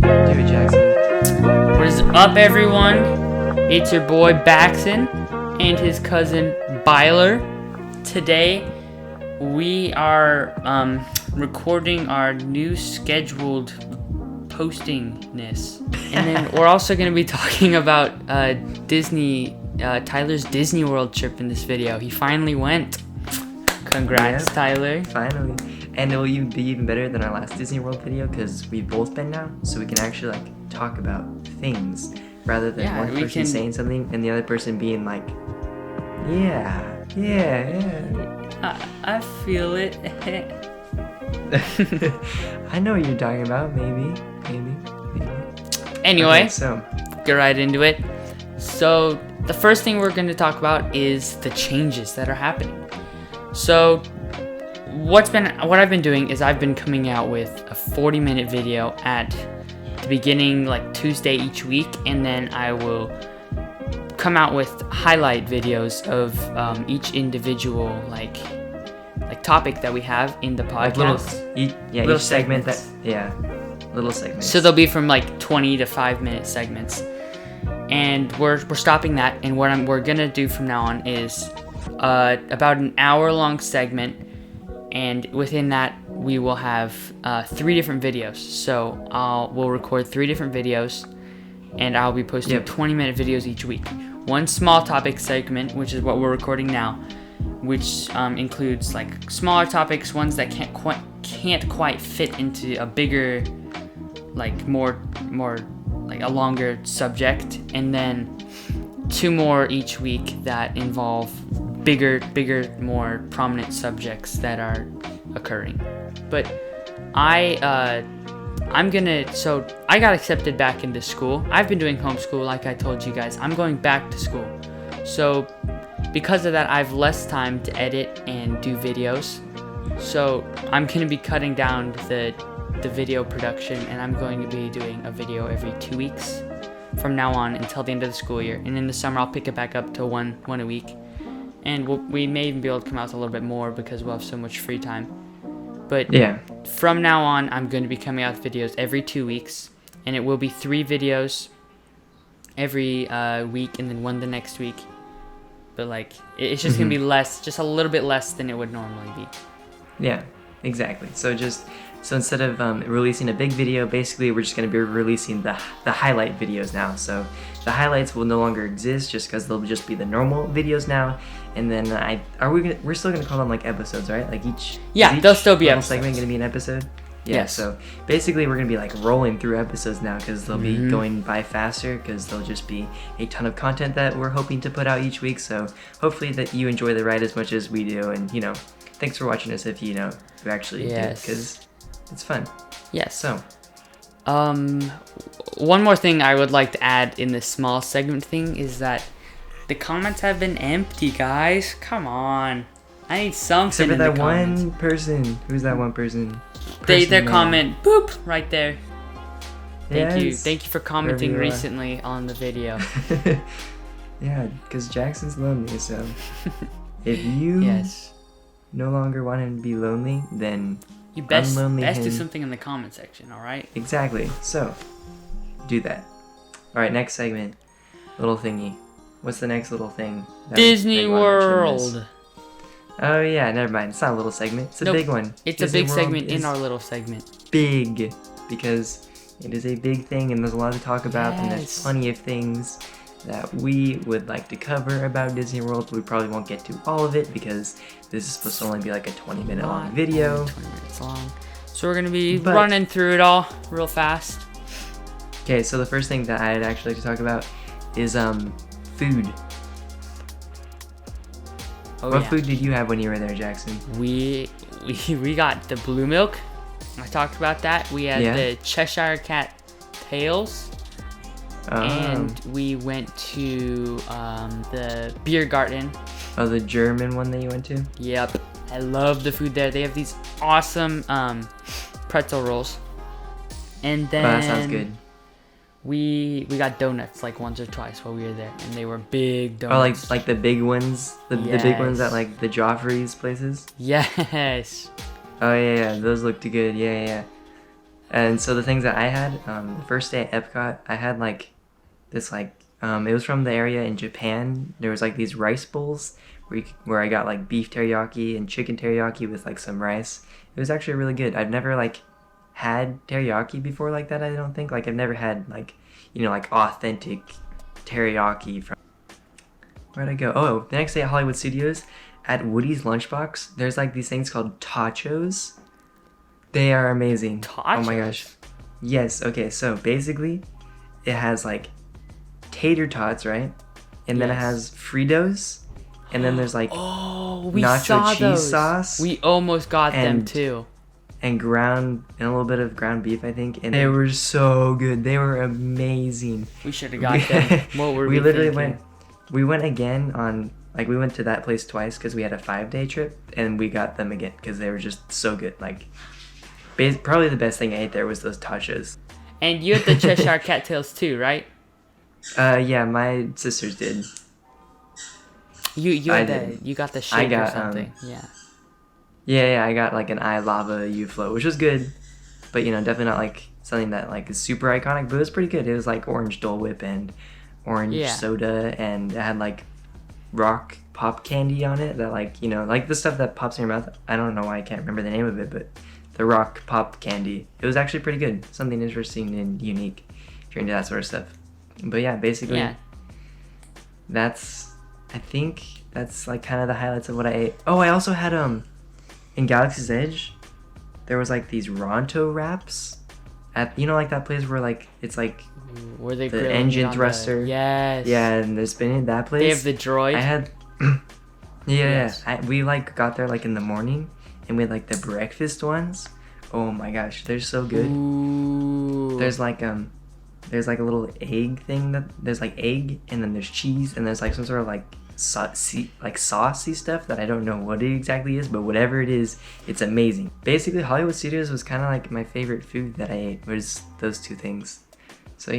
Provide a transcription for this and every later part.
Do it, Jackson. What is up, everyone? It's your boy Baxon and his cousin Byler. Today, we are recording our new scheduled postingness. And then we're also going to be talking about Tyler's Disney World trip in this video. He finally went. Congrats, Yep, Tyler. Finally. And it will be even better than our last Disney World video because we've both been now, so we can actually talk about things rather than one person saying something and the other person being like, yeah. I feel it. I know what you're talking about. Maybe. Anyway, okay, so get right into it. So the first thing we're going to talk about is the changes that are happening. So what I've been doing is I've been coming out with a 40-minute video at the beginning, like Tuesday each week, and then I will come out with highlight videos of each individual like topic that we have in the podcast. Little segment little segments. So they'll be from like 20 to 5-minute segments, and we're stopping that. And what we're gonna do from now on is about an hour-long segment. And within that, we will have 3 different videos. So we'll record 3 different videos, and I'll be posting 20-minute videos each week. One small topic segment, which is what we're recording now, which includes like smaller topics, ones that can't quite fit into a bigger, like more like a longer subject, and then 2 more each week that involve bigger, more prominent subjects that are occurring. But I got accepted back into school. I've been doing homeschool, like I told you guys. I'm going back to school. So because of that, I have less time to edit and do videos. So I'm going to be cutting down the video production, and I'm going to be doing a video every 2 weeks from now on until the end of the school year. And in the summer, I'll pick it back up to one a week. And we may even be able to come out with a little bit more because we'll have so much free time. But from now on, I'm going to be coming out with videos every 2 weeks. And it will be 3 videos every week and then 1 the next week. But it's just going to be less, just a little bit less than it would normally be. Yeah, exactly. So instead of releasing a big video, basically we're just going to be releasing the highlight videos now. So the highlights will no longer exist just because they'll just be the normal videos now. And then we're still going to call them like episodes, right? Like each they'll still be episodes. Segment going to be an episode. Yeah. Yes. So basically we're going to be like rolling through episodes now because they'll be going by faster because there'll just be a ton of content that we're hoping to put out each week. So hopefully that you enjoy the ride as much as we do, and thanks for watching us if you actually do, because it's fun. Yes. So, one more thing I would like to add in this small segment thing is that the comments have been empty, guys. Come on. I need something in the comments. One person. Who's that one person? Their comment, boop, right there. Thank you. Yes. Thank you for commenting recently on the video. Yeah, because Jackson's lonely, so if you no longer want him to be lonely, then you best unlonely him. Do something in the comment section, alright? Exactly. So, do that. Alright, next segment. Little thingy. What's the next little thing? Disney World. Oh yeah, never mind. It's not a little segment. It's a big one. It's Disney a big World segment in our little segment. Big, because it is a big thing and there's a lot to talk about, and there's plenty of things that we would like to cover about Disney World. We probably won't get to all of it because this is supposed to only be like a 20-minute long video. 20 minutes long. So we're going to be running through it all real fast. Okay, so the first thing that I'd actually like to talk about is food. What food did you have when you were there, Jackson? We got the blue milk. I talked about that. We had the Cheshire Cat tails. And we went to the beer garden. Oh, the German one that you went to? Yep. I love the food there. They have these awesome pretzel rolls. And then that sounds good. We got donuts like once or twice while we were there, and they were big donuts. Oh, like the big ones? The big ones at like the Joffrey's places? Yes. Oh yeah, those looked good. Yeah. And so the things that I had, the first day at Epcot, I had like this it was from the area in Japan. There was like these rice bowls where I got like beef teriyaki and chicken teriyaki with like some rice. It was actually really good. I've never like had teriyaki before like that. I don't think like I've never had like like authentic teriyaki from. Where'd I go? Oh, the next day at Hollywood Studios, at Woody's Lunchbox, there's like these things called tachos. They are amazing. Tachos? Oh my gosh. Yes, okay, so basically, it has like tater tots, right? And then it Yes. has Fritos, and then there's like Oh, we nacho saw cheese those. sauce. We almost got them and- too. and a little bit of ground beef, I think. And they were so good. They were amazing. We should have got them. What were we literally thinking? we went again on, like, we went to that place twice because we had a 5-day trip, and we got them again because they were just so good. Like, probably the best thing I ate there was those tachos. And you had the Cheshire cattails too, right? Yeah, my sisters did. You I had did. you got the shake or got, something. Yeah. Yeah, I got like an I Lava U float, which was good, but definitely not like something that like is super iconic. But it was pretty good. It was like orange Dole Whip and orange Yeah. soda, and it had like rock pop candy on it that like the stuff that pops in your mouth. I don't know why I can't remember the name of it, but the rock pop candy. It was actually pretty good. Something interesting and unique if you're into that sort of stuff. But yeah, basically, Yeah. I think that's like kind of the highlights of what I ate. Oh, I also had in Galaxy's Edge, there was like these Ronto wraps at like that place where like it's like Were they the grilling engine it on thruster. Yes. Yeah, and they're spinning that place. They have the droid. I had Yes. we like got there like in the morning, and we had like the breakfast ones. Oh my gosh, they're so good. Ooh. There's like a little egg thing that there's like egg, and then there's cheese, and there's like some sort of like saucy stuff that I don't know what it exactly is, but whatever it is, it's amazing. Basically, Hollywood Studios was kind of like my favorite food that I ate, was those two things. So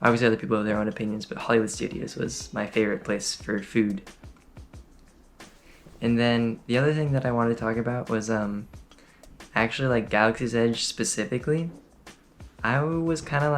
obviously other people have their own opinions, but Hollywood Studios was my favorite place for food. And then the other thing that I wanted to talk about was actually like Galaxy's Edge specifically. I was kind of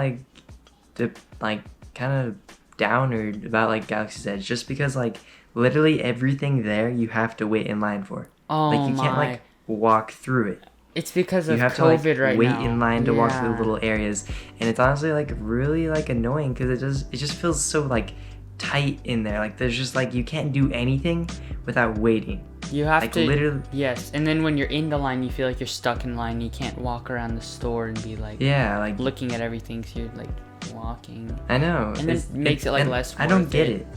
kind of downer about like Galaxy's Edge, just because like literally everything there you have to wait in line for. Oh Like you can't my. like walk through it. It's because You of have to COVID like right wait now. in line to walk through Yeah. little areas, and it's honestly like really like annoying because it just feels so like tight in there. Like there's just like you can't do anything without waiting. You have Like to. literally. Yes, and then when you're in the line, you feel like you're stuck in line. You can't walk around the store and be like Yeah, like looking at everything. So you're like walking. I know. And then It's- makes it like and less I don't worth get it.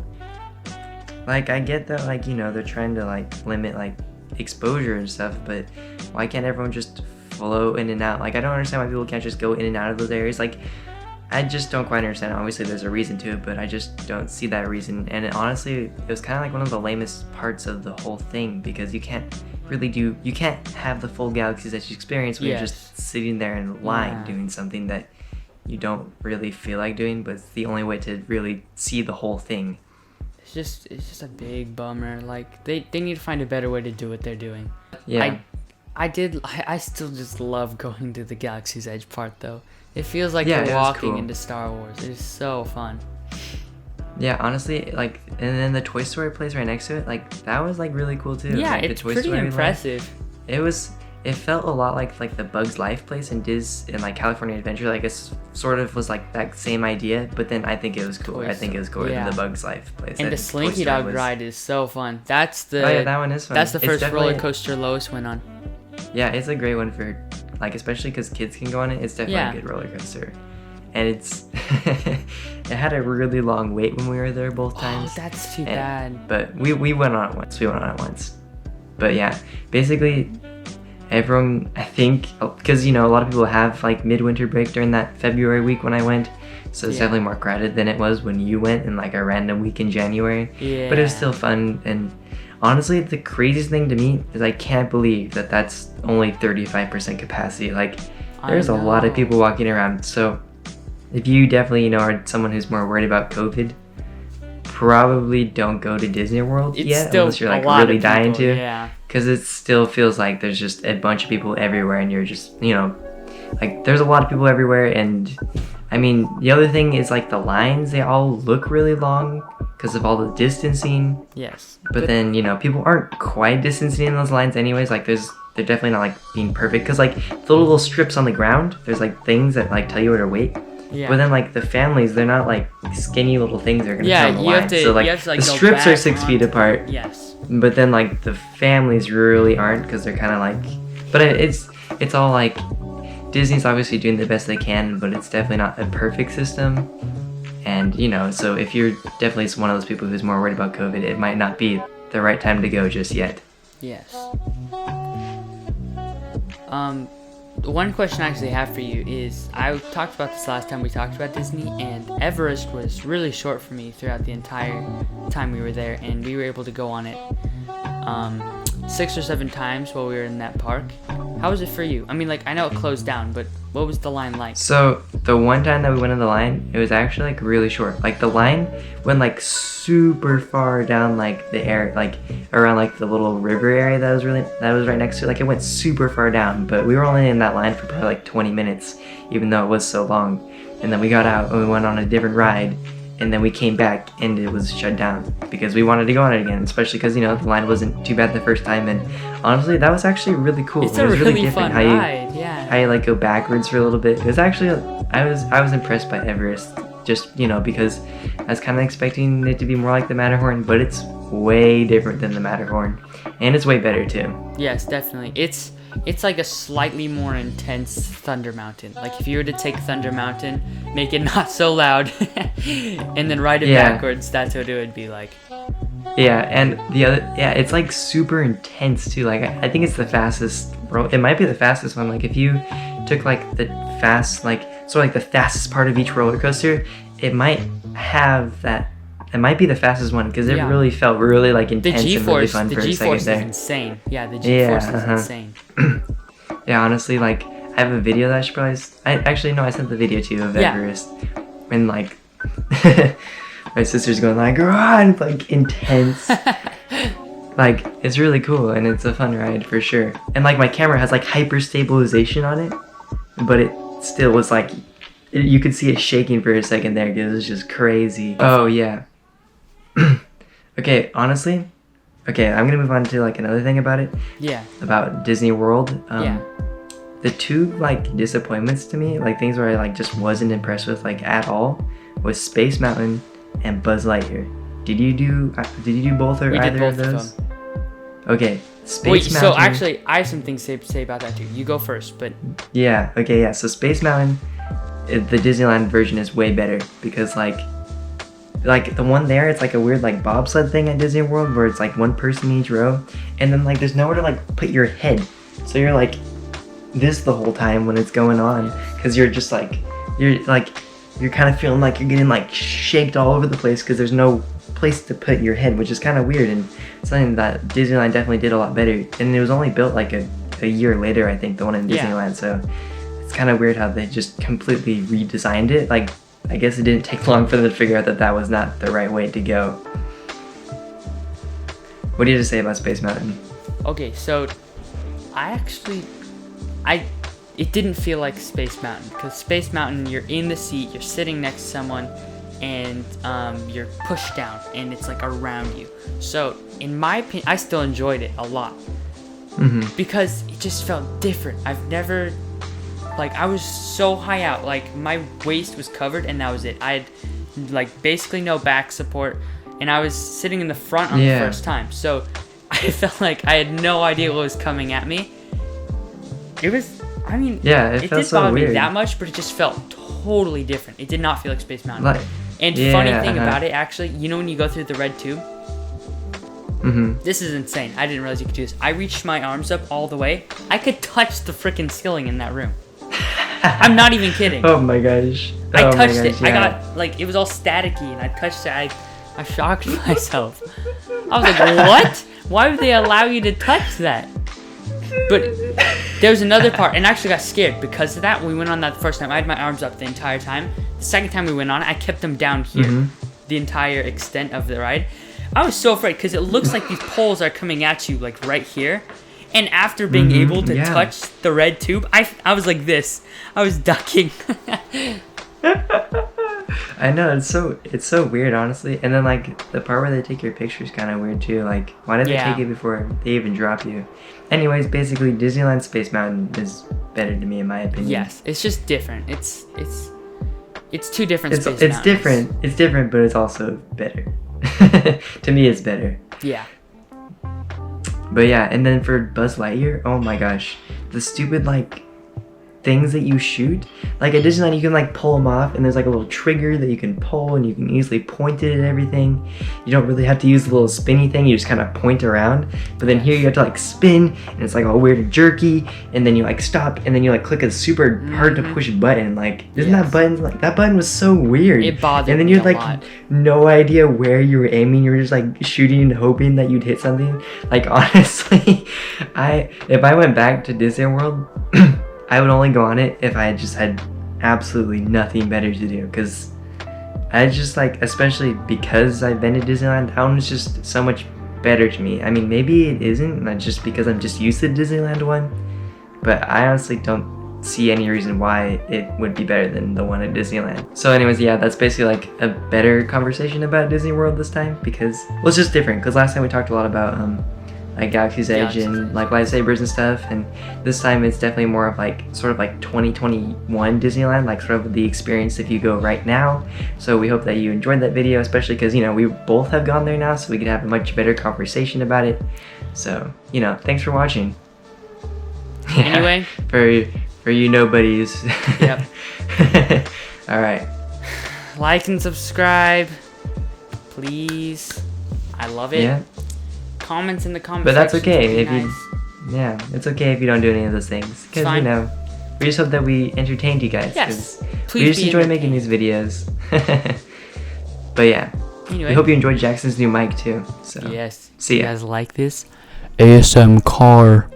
it. Like I get that like they're trying to like limit like exposure and stuff, but why can't everyone just flow in and out? Like I don't understand why people can't just go in and out of those areas. Like I just don't quite understand. Obviously there's a reason to it, but I just don't see that reason. And honestly, it was kind of like one of the lamest parts of the whole thing, because you can't have the full Galaxy's Edge experience when you're Yes. just sitting there in line Yeah. doing something that you don't really feel like doing, but it's the only way to really see the whole thing. It's just a big bummer. Like they need to find a better way to do what they're doing. Yeah. I still just love going to the Galaxy's Edge part though. It feels like Yeah, you're it was walking cool. into Star Wars. It is so fun. Yeah, honestly, like, and then the Toy Story place right next to it, like, that was like really cool too. Yeah, Like, the it's Toy pretty Story line, impressive. it felt a lot like the Bugs Life place in like California Adventure. Like it sort of was like that same idea, but then I think it was cooler. Toy I think it was Story, cooler yeah. than the Bugs Life place. And I the think Toy Slinky Story Dog was- ride is so fun. That's the Oh yeah, that one is fun. that's the It's first roller definitely- coaster Lois went on. Yeah, it's a great one for like, especially because kids can go on it. It's definitely Yeah. a good roller coaster, and it's it had a really long wait when we were there both times. Oh, that's too And- bad. But we went on it once. But yeah, basically, everyone, I think, because a lot of people have like midwinter break during that February week when I went, so it's Yeah. definitely more crowded than it was when you went in like a random week in January. Yeah. But it was still fun, and honestly, the craziest thing to me is I can't believe that that's only 35% capacity. Like, there's a lot of know. people walking around. So if you definitely are someone who's more worried about COVID, probably don't go to Disney World It's yet, still unless you're like a lot really of dying people, to. Yeah. Because it still feels like there's just a bunch of people everywhere, and you're just, like there's a lot of people everywhere, and I mean the other thing is like the lines, they all look really long because of all the distancing. Yes. But then, people aren't quite distancing in those lines anyways. Like they're definitely not like being perfect, because like the little strips on the ground, there's like things that like tell you where to wait. Yeah. But then like the families, they're not like skinny little things that are gonna Yeah, fit on the you line. have to- so like you have to, like, the go strips are back 6 on- feet apart. Yes. But then like the families really aren't, because they're kind of like. But it's all like Disney's obviously doing the best they can, but it's definitely not a perfect system. And so if you're definitely one of those people who's more worried about COVID, it might not be the right time to go just yet. Yes. One question I actually have for you is, I talked about this last time we talked about Disney, and Everest was really short for me throughout the entire time we were there, and we were able to go on it 6 or 7 times while we were in that park. How was it for you? I mean, like, I know it closed down, but what was the line like? So the one time that we went in the line, it was actually like really short. Like the line went like super far down, like the air, like around like the little river area that was right next to it. Like it went super far down, but we were only in that line for probably like 20 minutes, even though it was so long. And then we got out and we went on a different ride, and then we came back and it was shut down because we wanted to go on it again, especially because the line wasn't too bad the first time. And honestly, that was actually really cool. It's it was a really fun different ride, yeah. how you like go backwards for a little bit. It was actually, I was impressed by Everest, just because I was kind of expecting it to be more like the Matterhorn, but it's way different than the Matterhorn, and it's way better too. Yes, definitely. It's like a slightly more intense Thunder Mountain. Like if you were to take Thunder Mountain, make it not so loud, and then ride it backwards, that's what it would be like. Yeah, and it's like super intense too. Like I think it's the fastest. It might be the fastest one. Like if you took like the fastest part of each roller coaster, it might have that. It might be the fastest one because it really felt really like intense and really fun for a second there. The G-force is insane. Yeah, the G-force is insane. Yeah, honestly, like I have a video that I should probably. I sent the video to you of Everest, and like my sister's going like, "Run!" like intense. Like it's really cool and it's a fun ride for sure. And like my camera has like hyper stabilization on it, but it still was like you could see it shaking for a second there because it was just crazy. Oh yeah. Okay, honestly, I'm gonna move on to like another thing about it. Yeah. About Disney World. Yeah. The two like disappointments to me, like things where I like just wasn't impressed with like at all, was Space Mountain and Buzz Lightyear. Did you do both or either of those? Okay, Space Mountain. So actually, I have some things to say about that too. You go first, but. Yeah. Okay. Yeah. So Space Mountain, the Disneyland version is way better because like the one there, it's like a weird like bobsled thing at Disney World where it's like one person in each row, and then like there's nowhere to like put your head, so you're like this the whole time when it's going on because you're just like you're kind of feeling like you're getting like shaked all over the place because there's no place to put your head, which is kind of weird and something that Disneyland definitely did a lot better. And it was only built like a year later, I think, the one in Disneyland. So it's kind of weird how they just completely redesigned it. Like I guess it didn't take long for them to figure out that that was not the right way to go. What do you have to say about Space Mountain? Okay, so it didn't feel like Space Mountain because Space Mountain, you're in the seat, you're sitting next to someone, and you're pushed down, and it's like around you. So in my opinion, I still enjoyed it a lot because it just felt different. I've never. Like, I was so high out, like, my waist was covered, and that was it. I had, like, basically no back support, and I was sitting in the front on the first time, so I felt like I had no idea what was coming at me. It was, I mean, it didn't bother me that much, but it just felt totally different. It did not feel like Space Mountain. And funny thing about it, actually, you know when you go through the red tube? This is insane. I didn't realize you could do this. I reached my arms up all the way. I could touch the freaking ceiling in that room. I'm not even kidding. Oh my gosh. I touched it. Yeah. I got, like, it was all staticky, and I touched it. I shocked myself. I was like, what? Why would they allow you to touch that? But there was another part, and I actually got scared because of that. When we went on that the first time, I had my arms up the entire time. The second time we went on, I kept them down here, the entire extent of the ride. I was so afraid because it looks like these poles are coming at you, like, right here. And after being able to yeah. touch the red tube, I was like this. I was ducking. I know, it's so weird, honestly. And then like the part where they take your picture is kind of weird too. Like, why did they take it before they even drop you? Anyways, basically Disneyland Space Mountain is better to me in my opinion. Yes, it's just different. It's two different space It's mountains. different. It's different, but it's also better. To me, it's better. Yeah. But yeah, and then for Buzz Lightyear, oh my gosh, the stupid like things that you shoot. Like at Disneyland, you can like pull them off, and there's like a little trigger that you can pull, and you can easily point it at everything. You don't really have to use the little spinny thing. You just kind of point around. But then here you have to like spin, and it's like all weird and jerky. And then you like stop, and then you like click a super hard to push button. Like isn't that button like that button was so weird? It bothered And then me you had a like lot. no idea where you were aiming. You were just like shooting and hoping that you'd hit something. Like honestly, if I went back to Disney World. I would only go on it if I just had absolutely nothing better to do, because I just like, especially because I've been to Disneyland, that one is just so much better to me. I mean, maybe it isn't, not just because I'm just used to the Disneyland one, but I honestly don't see any reason why it would be better than the one at Disneyland. So anyways, yeah, that's basically like a better conversation about Disney World this time, because, well, it's just different, because last time we talked a lot about like Galaxy's Edge and like lightsabers and stuff, and this time it's definitely more of like sort of like 2021 Disneyland, like sort of the experience if you go right now. So we hope that you enjoyed that video, especially because, you know, we both have gone there now, so we could have a much better conversation about it. So, you know, thanks for watching. Anyway, for you nobodies. Yep. All right. Like and subscribe, please. I love it. Yeah. Comments in the comments. But that's section okay would be if nice. yeah, it's okay if you don't do any of those things, because you know, we just hope that we entertained you guys. Yes. 'Cause Please we just be enjoy making these videos. But yeah, Anyway. we hope you enjoyed Jackson's new mic too. So Yes. see You ya. guys like this? ASM car.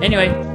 Anyway.